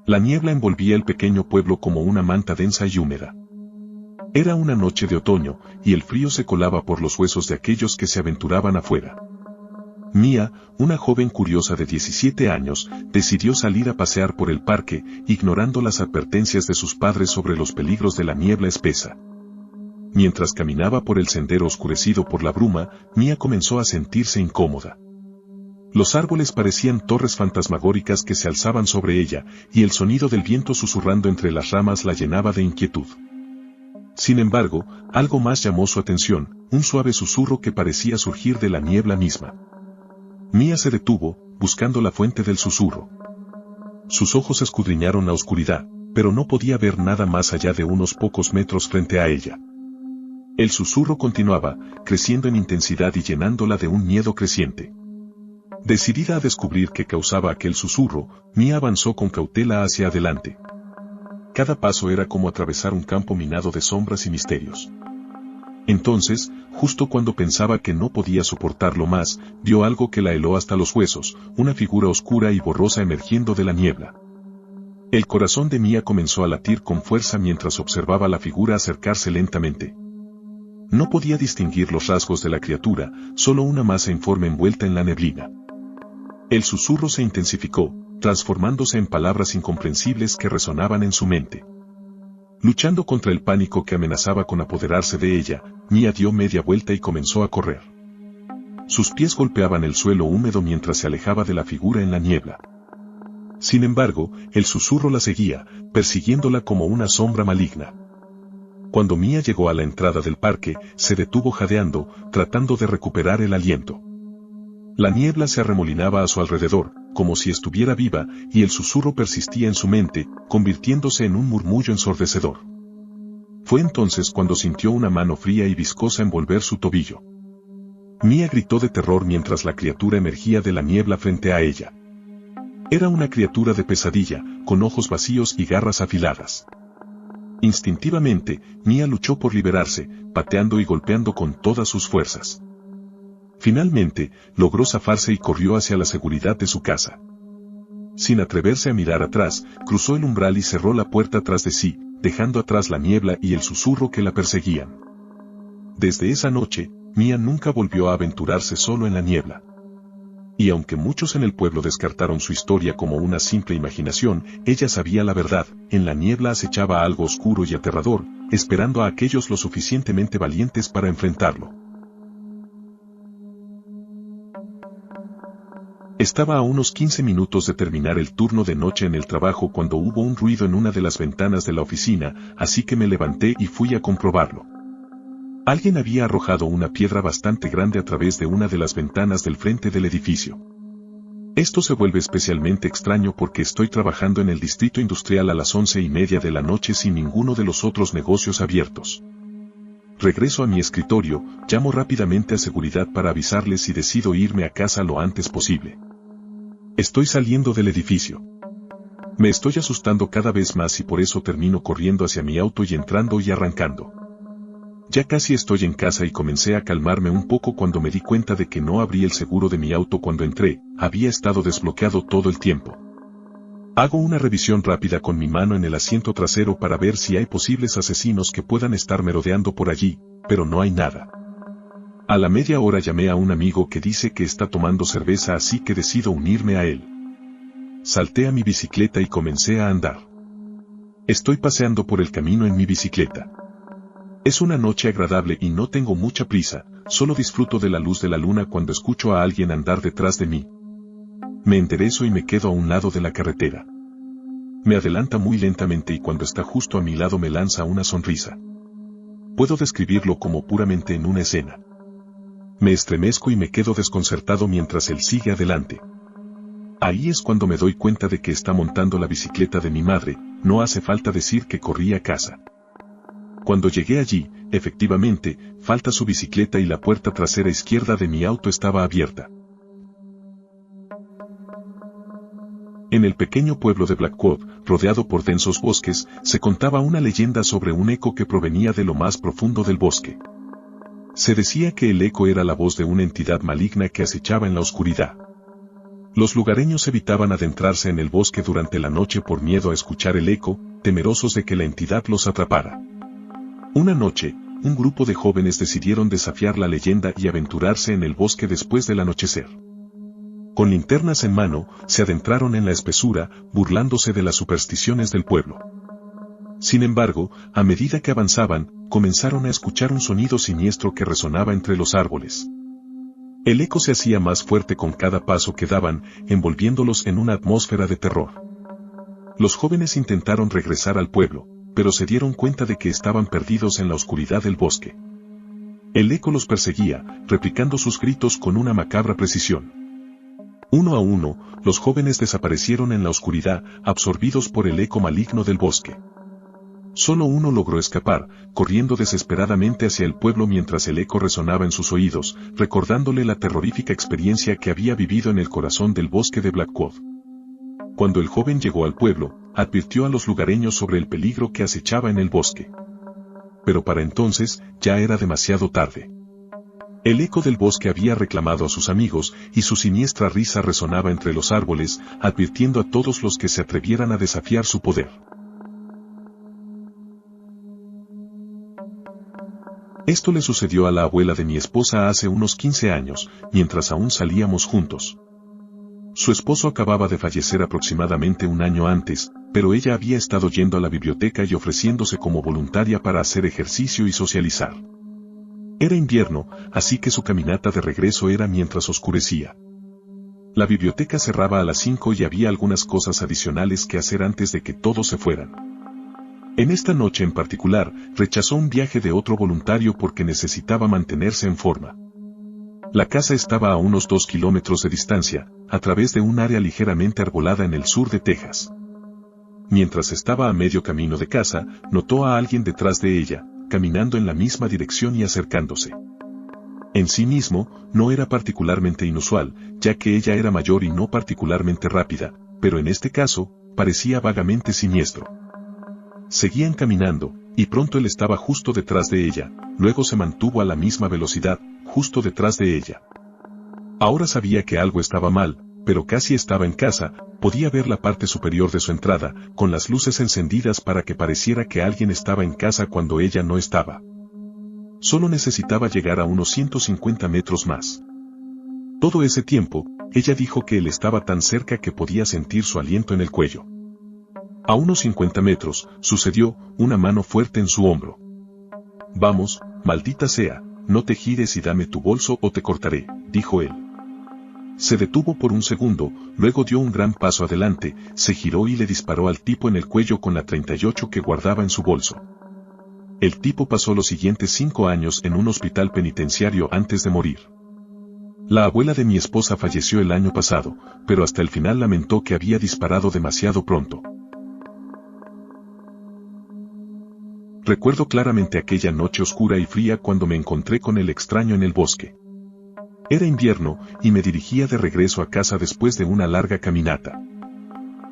La niebla envolvía el pequeño pueblo como una manta densa y húmeda. Era una noche de otoño, y el frío se colaba por los huesos de aquellos que se aventuraban afuera. Mía, una joven curiosa de 17 años, decidió salir a pasear por el parque, ignorando las advertencias de sus padres sobre los peligros de la niebla espesa. Mientras caminaba por el sendero oscurecido por la bruma, Mía comenzó a sentirse incómoda. Los árboles parecían torres fantasmagóricas que se alzaban sobre ella, y el sonido del viento susurrando entre las ramas la llenaba de inquietud. Sin embargo, algo más llamó su atención, un suave susurro que parecía surgir de la niebla misma. Mía se detuvo, buscando la fuente del susurro. Sus ojos escudriñaron la oscuridad, pero no podía ver nada más allá de unos pocos metros frente a ella. El susurro continuaba, creciendo en intensidad y llenándola de un miedo creciente. Decidida a descubrir qué causaba aquel susurro, Mía avanzó con cautela hacia adelante. Cada paso era como atravesar un campo minado de sombras y misterios. Entonces, justo cuando pensaba que no podía soportarlo más, vio algo que la heló hasta los huesos, una figura oscura y borrosa emergiendo de la niebla. El corazón de Mía comenzó a latir con fuerza mientras observaba la figura acercarse lentamente. No podía distinguir los rasgos de la criatura, solo una masa informe envuelta en la neblina. El susurro se intensificó, transformándose en palabras incomprensibles que resonaban en su mente. Luchando contra el pánico que amenazaba con apoderarse de ella, Mía dio media vuelta y comenzó a correr. Sus pies golpeaban el suelo húmedo mientras se alejaba de la figura en la niebla. Sin embargo, el susurro la seguía, persiguiéndola como una sombra maligna. Cuando Mía llegó a la entrada del parque, se detuvo jadeando, tratando de recuperar el aliento. La niebla se arremolinaba a su alrededor, como si estuviera viva, y el susurro persistía en su mente, convirtiéndose en un murmullo ensordecedor. Fue entonces cuando sintió una mano fría y viscosa envolver su tobillo. Mía gritó de terror mientras la criatura emergía de la niebla frente a ella. Era una criatura de pesadilla, con ojos vacíos y garras afiladas. Instintivamente, Mía luchó por liberarse, pateando y golpeando con todas sus fuerzas. Finalmente, logró zafarse y corrió hacia la seguridad de su casa. Sin atreverse a mirar atrás, cruzó el umbral y cerró la puerta tras de sí, dejando atrás la niebla y el susurro que la perseguían. Desde esa noche, Mía nunca volvió a aventurarse solo en la niebla. Y aunque muchos en el pueblo descartaron su historia como una simple imaginación, ella sabía la verdad: en la niebla acechaba algo oscuro y aterrador, esperando a aquellos lo suficientemente valientes para enfrentarlo. Estaba a unos 15 minutos de terminar el turno de noche en el trabajo cuando hubo un ruido en una de las ventanas de la oficina, así que me levanté y fui a comprobarlo. Alguien había arrojado una piedra bastante grande a través de una de las ventanas del frente del edificio. Esto se vuelve especialmente extraño porque estoy trabajando en el distrito industrial a las 11:30 de la noche sin ninguno de los otros negocios abiertos. Regreso a mi escritorio, llamo rápidamente a seguridad para avisarles y decido irme a casa lo antes posible. Estoy saliendo del edificio. Me estoy asustando cada vez más y por eso termino corriendo hacia mi auto y entrando y arrancando. Ya casi estoy en casa y comencé a calmarme un poco cuando me di cuenta de que no abrí el seguro de mi auto cuando entré, había estado desbloqueado todo el tiempo. Hago una revisión rápida con mi mano en el asiento trasero para ver si hay posibles asesinos que puedan estar merodeando por allí, pero no hay nada. A la media hora llamé a un amigo que dice que está tomando cerveza, así que decido unirme a él. Salté a mi bicicleta y comencé a andar. Estoy paseando por el camino en mi bicicleta. Es una noche agradable y no tengo mucha prisa, solo disfruto de la luz de la luna cuando escucho a alguien andar detrás de mí. Me enderezo y me quedo a un lado de la carretera. Me adelanta muy lentamente y cuando está justo a mi lado me lanza una sonrisa. Puedo describirlo como puramente en una escena. Me estremezco y me quedo desconcertado mientras él sigue adelante. Ahí es cuando me doy cuenta de que está montando la bicicleta de mi madre, no hace falta decir que corrí a casa. Cuando llegué allí, efectivamente, falta su bicicleta y la puerta trasera izquierda de mi auto estaba abierta. En el pequeño pueblo de Blackwood, rodeado por densos bosques, se contaba una leyenda sobre un eco que provenía de lo más profundo del bosque. Se decía que el eco era la voz de una entidad maligna que acechaba en la oscuridad. Los lugareños evitaban adentrarse en el bosque durante la noche por miedo a escuchar el eco, temerosos de que la entidad los atrapara. Una noche, un grupo de jóvenes decidieron desafiar la leyenda y aventurarse en el bosque después del anochecer. Con linternas en mano, se adentraron en la espesura, burlándose de las supersticiones del pueblo. Sin embargo, a medida que avanzaban, comenzaron a escuchar un sonido siniestro que resonaba entre los árboles. El eco se hacía más fuerte con cada paso que daban, envolviéndolos en una atmósfera de terror. Los jóvenes intentaron regresar al pueblo, pero se dieron cuenta de que estaban perdidos en la oscuridad del bosque. El eco los perseguía, replicando sus gritos con una macabra precisión. Uno a uno, los jóvenes desaparecieron en la oscuridad, absorbidos por el eco maligno del bosque. Solo uno logró escapar, corriendo desesperadamente hacia el pueblo mientras el eco resonaba en sus oídos, recordándole la terrorífica experiencia que había vivido en el corazón del bosque de Blackwood. Cuando el joven llegó al pueblo, advirtió a los lugareños sobre el peligro que acechaba en el bosque. Pero para entonces, ya era demasiado tarde. El eco del bosque había reclamado a sus amigos, y su siniestra risa resonaba entre los árboles, advirtiendo a todos los que se atrevieran a desafiar su poder. Esto le sucedió a la abuela de mi esposa hace unos 15 años, mientras aún salíamos juntos. Su esposo acababa de fallecer aproximadamente un año antes, pero ella había estado yendo a la biblioteca y ofreciéndose como voluntaria para hacer ejercicio y socializar. Era invierno, así que su caminata de regreso era mientras oscurecía. La biblioteca cerraba a las 5 y había algunas cosas adicionales que hacer antes de que todos se fueran. En esta noche en particular, rechazó un viaje de otro voluntario porque necesitaba mantenerse en forma. La casa estaba a unos 2 kilómetros de distancia, a través de un área ligeramente arbolada en el sur de Texas. Mientras estaba a medio camino de casa, notó a alguien detrás de ella, caminando en la misma dirección y acercándose. En sí mismo, no era particularmente inusual, ya que ella era mayor y no particularmente rápida, pero en este caso, parecía vagamente siniestro. Seguían caminando, y pronto él estaba justo detrás de ella, luego se mantuvo a la misma velocidad, justo detrás de ella. Ahora sabía que algo estaba mal, pero casi estaba en casa, podía ver la parte superior de su entrada, con las luces encendidas para que pareciera que alguien estaba en casa cuando ella no estaba. Solo necesitaba llegar a unos 150 metros más. Todo ese tiempo, ella dijo que él estaba tan cerca que podía sentir su aliento en el cuello. A unos 50 metros, sucedió, una mano fuerte en su hombro. «Vamos, maldita sea, no te gires y dame tu bolso o te cortaré», dijo él. Se detuvo por un segundo, luego dio un gran paso adelante, se giró y le disparó al tipo en el cuello con la 38 que guardaba en su bolso. El tipo pasó los siguientes 5 años en un hospital penitenciario antes de morir. La abuela de mi esposa falleció el año pasado, pero hasta el final lamentó que había disparado demasiado pronto. Recuerdo claramente aquella noche oscura y fría cuando me encontré con el extraño en el bosque. Era invierno, y me dirigía de regreso a casa después de una larga caminata.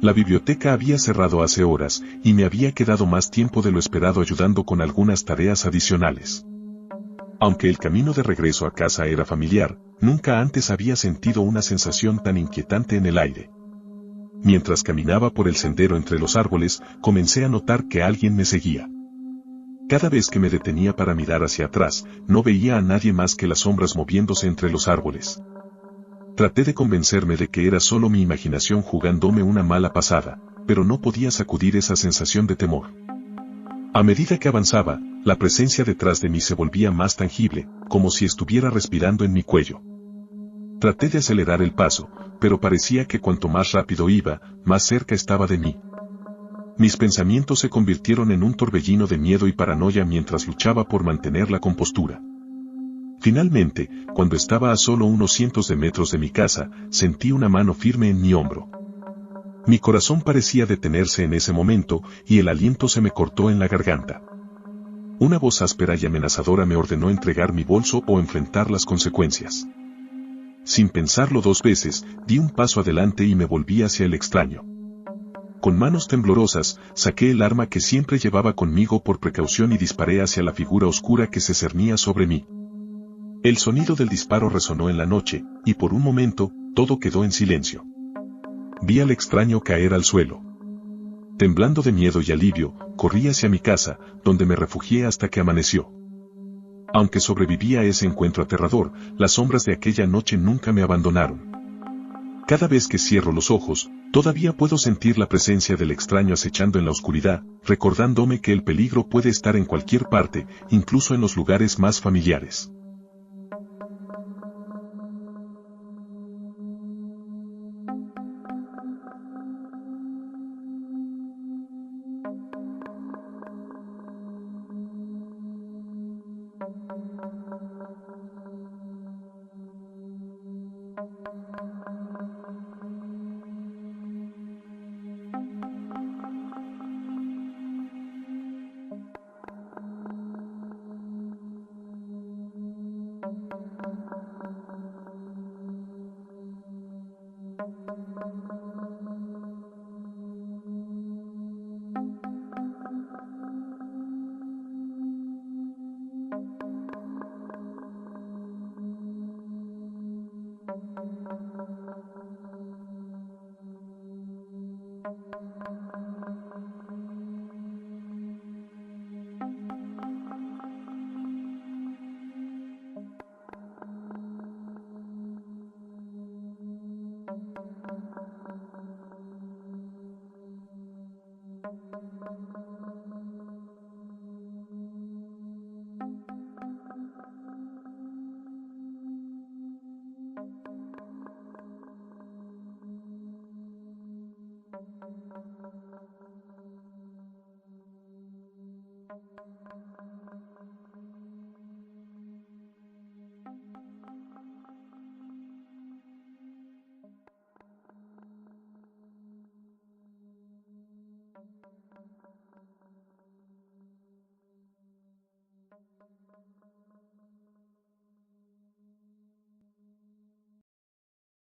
La biblioteca había cerrado hace horas, y me había quedado más tiempo de lo esperado ayudando con algunas tareas adicionales. Aunque el camino de regreso a casa era familiar, nunca antes había sentido una sensación tan inquietante en el aire. Mientras caminaba por el sendero entre los árboles, comencé a notar que alguien me seguía. Cada vez que me detenía para mirar hacia atrás, no veía a nadie más que las sombras moviéndose entre los árboles. Traté de convencerme de que era solo mi imaginación jugándome una mala pasada, pero no podía sacudir esa sensación de temor. A medida que avanzaba, la presencia detrás de mí se volvía más tangible, como si estuviera respirando en mi cuello. Traté de acelerar el paso, pero parecía que cuanto más rápido iba, más cerca estaba de mí. Mis pensamientos se convirtieron en un torbellino de miedo y paranoia mientras luchaba por mantener la compostura. Finalmente, cuando estaba a solo unos cientos de metros de mi casa, sentí una mano firme en mi hombro. Mi corazón parecía detenerse en ese momento, y el aliento se me cortó en la garganta. Una voz áspera y amenazadora me ordenó entregar mi bolso o enfrentar las consecuencias. Sin pensarlo 2 veces, di un paso adelante y me volví hacia el extraño. Con manos temblorosas, saqué el arma que siempre llevaba conmigo por precaución y disparé hacia la figura oscura que se cernía sobre mí. El sonido del disparo resonó en la noche, y por un momento, todo quedó en silencio. Vi al extraño caer al suelo. Temblando de miedo y alivio, corrí hacia mi casa, donde me refugié hasta que amaneció. Aunque sobreviví a ese encuentro aterrador, las sombras de aquella noche nunca me abandonaron. Cada vez que cierro los ojos, todavía puedo sentir la presencia del extraño acechando en la oscuridad, recordándome que el peligro puede estar en cualquier parte, incluso en los lugares más familiares.